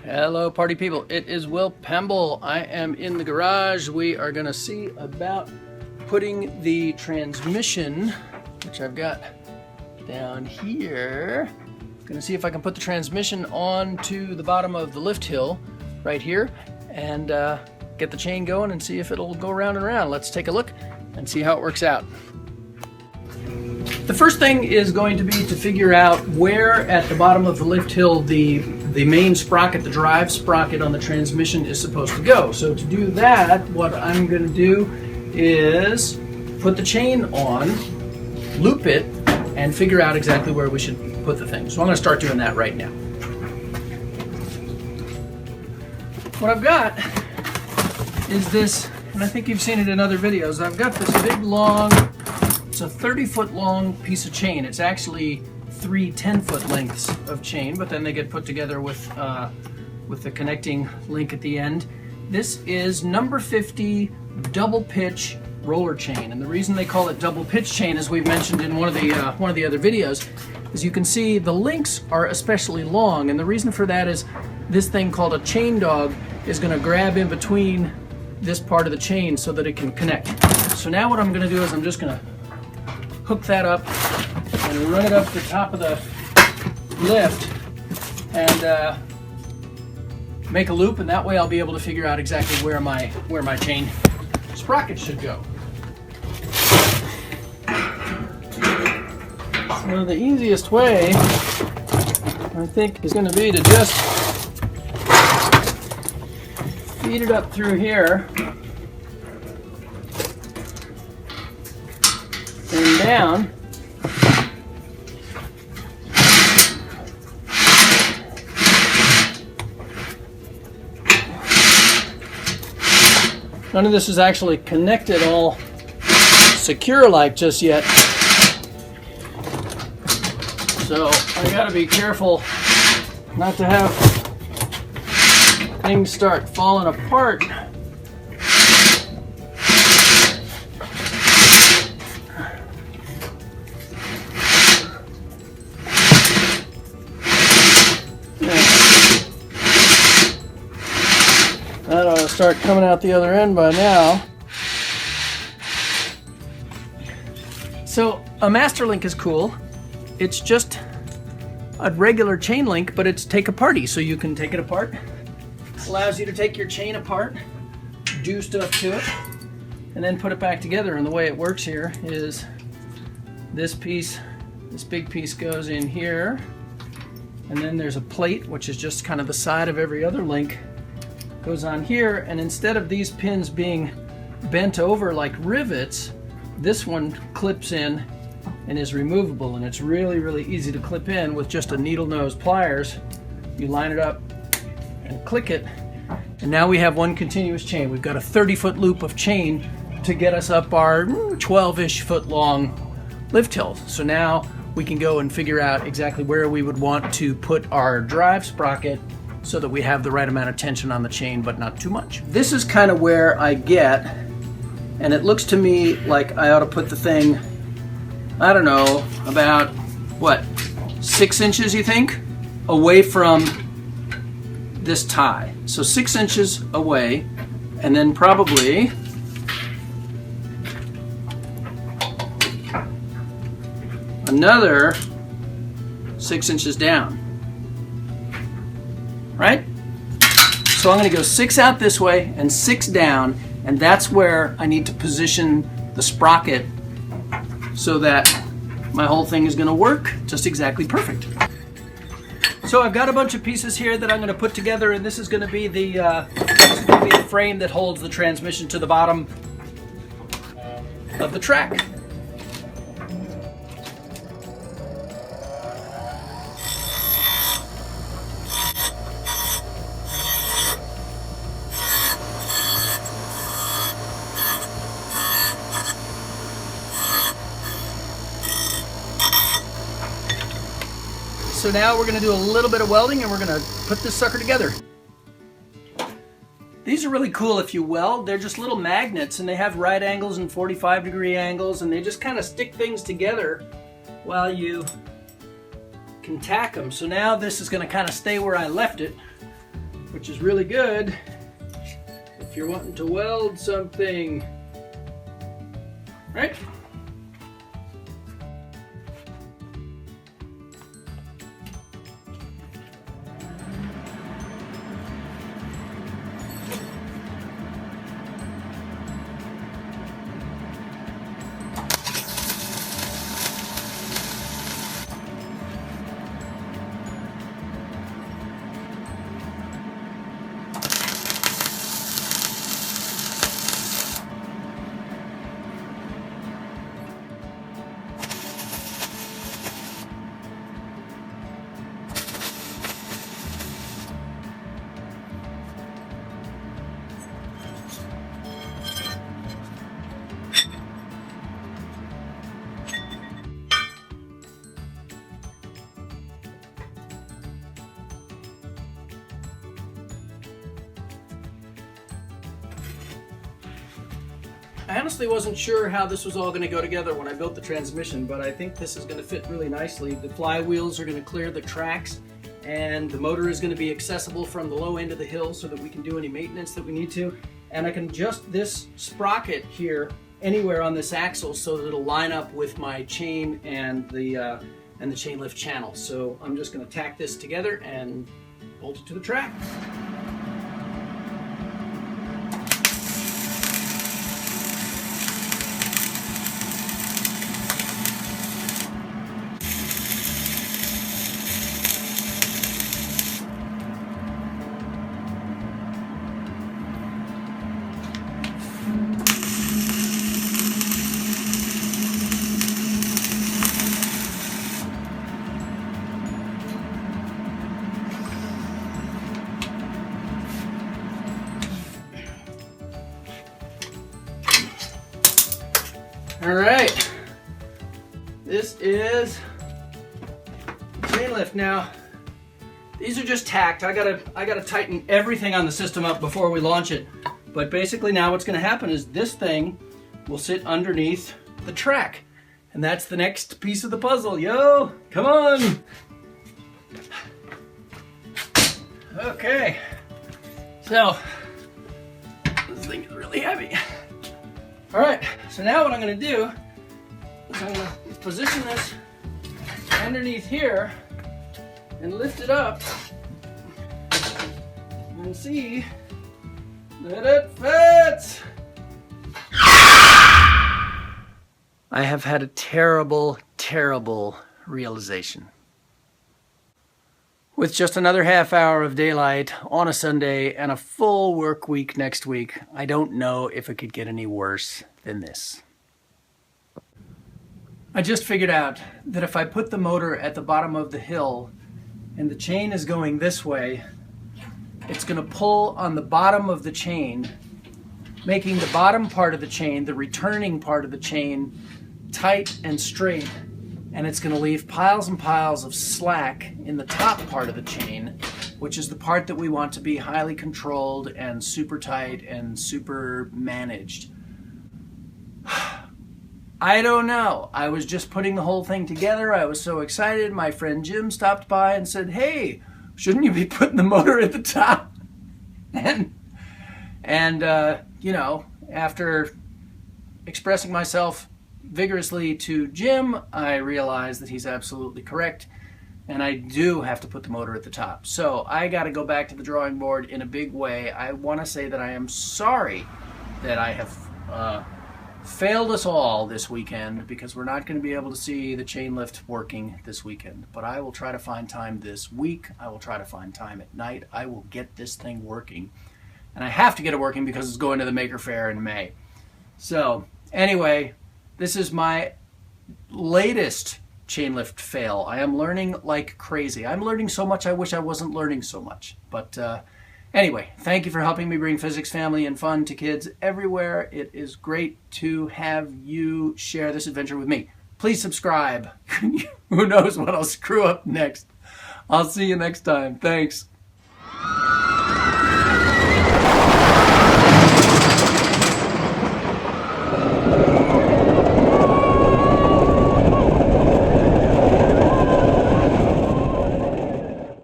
Hello party people, it is Will Pemble. I am in the garage. We are gonna see about putting the transmission, which I've got down here. Gonna see if I can put the transmission onto the bottom of the lift hill right here and get the chain going and see if it'll go round and round. Let's take a look and see how it works out. The first thing is going to be to figure out where at the bottom of the lift hill the main sprocket, the drive sprocket on the transmission is supposed to go. So to do that, what I'm going to do is put the chain on, loop it, and figure out exactly where we should put the thing. So I'm going to start doing that right now. What I've got is this, and I think you've seen it in other videos, I've got this big long, it's a 30-foot long piece of chain. It's actually 3 10-foot lengths of chain, but then they get put together with the connecting link at the end. This is number 50 double pitch roller chain, and the reason they call it double pitch chain, as we've mentioned in one of the other videos, is you can see the links are especially long, and the reason for that is this thing called a chain dog is going to grab in between this part of the chain so that it can connect. So now what I'm going to do is I'm just going to hook that up and run it up the top of the lift and make a loop, and that way I'll be able to figure out exactly where my chain sprocket should go. So the easiest way, I think, is going to be to just feed it up through here and down. None of this is actually connected all secure like just yet. So I gotta be careful not to have things start falling apart. That ought to start coming out the other end by now. So a master link is cool. It's just a regular chain link, but it's take aparty, so you can take it apart. It allows you to take your chain apart, do stuff to it, and then put it back together. And the way it works here is this piece, this big piece goes in here, and then there's a plate, which is just kind of the side of every other link, goes on here, and instead of these pins being bent over like rivets, this one clips in and is removable, and it's really, really easy to clip in with just a needle nose pliers. You line it up and click it, and now we have one continuous chain. We've got a 30-foot loop of chain to get us up our 12-ish foot long lift hill. So now we can go and figure out exactly where we would want to put our drive sprocket so that we have the right amount of tension on the chain, but not too much. This is kind of where I get, and it looks to me like I ought to put the thing, I don't know, about, what, 6 inches, you think, away from this tie. So 6 inches away, and then probably another 6 inches down. Right? So I'm going to go 6 out this way and 6 down, and that's where I need to position the sprocket so that my whole thing is going to work just exactly perfect. So I've got a bunch of pieces here that I'm going to put together, and this is going to be the frame that holds the transmission to the bottom of the track. So now we're going to do a little bit of welding, and we're going to put this sucker together. These are really cool if you weld. They're just little magnets, and they have right angles and 45-degree angles, and they just kind of stick things together while you can tack them. So now this is going to kind of stay where I left it, which is really good if you're wanting to weld something, right? I honestly wasn't sure how this was all going to go together when I built the transmission, but I think this is going to fit really nicely. The flywheels are going to clear the tracks, and the motor is going to be accessible from the low end of the hill so that we can do any maintenance that we need to. And I can adjust this sprocket here anywhere on this axle so that it'll line up with my chain and the chain lift channel. So I'm just going to tack this together and bolt it to the track. All right, this is chain lift. Now, these are just tacked. I gotta tighten everything on the system up before we launch it. But basically now what's gonna happen is this thing will sit underneath the track. And that's the next piece of the puzzle. Yo, come on. Okay, so this thing is really heavy. All right, so now what I'm going to do is I'm going to position this underneath here and lift it up and see that it fits. I have had a terrible, terrible realization. With just another half hour of daylight on a Sunday and a full work week next week, I don't know if it could get any worse than this. I just figured out that if I put the motor at the bottom of the hill and the chain is going this way, it's going to pull on the bottom of the chain, making the bottom part of the chain, the returning part of the chain, tight and straight. And it's going to leave piles and piles of slack in the top part of the chain, which is the part that we want to be highly controlled and super tight and super managed. I don't know. I was just putting the whole thing together. I was so excited. My friend Jim stopped by and said, "Hey, shouldn't you be putting the motor at the top?" And you know, after expressing myself vigorously to Jim, I realized that he's absolutely correct, and I do have to put the motor at the top. So I got to go back to the drawing board in a big way. I want to say that I am sorry that I have failed us all this weekend, because we're not going to be able to see the chain lift working this weekend. But I will try to find time this week. I will try to find time at night. I will get this thing working. And I have to get it working because it's going to the Maker Faire in May. So anyway, this is my latest chain lift fail. I am learning like crazy. I'm learning so much I wish I wasn't learning so much. But anyway, thank you for helping me bring physics, family, and fun to kids everywhere. It is great to have you share this adventure with me. Please subscribe. Who knows what I'll screw up next. I'll see you next time. Thanks.